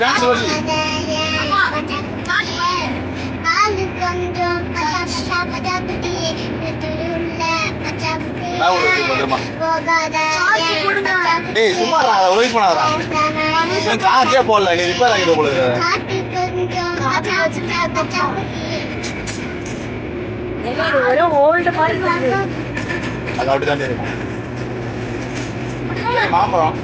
dance சொல்லி ஏய் சும்மா உதவி பண்ணாதா காசே போடல நீ ரிப்பேர் ஆகிட்டு போல அது அப்படிதான் தெரியும் மாம்பழம்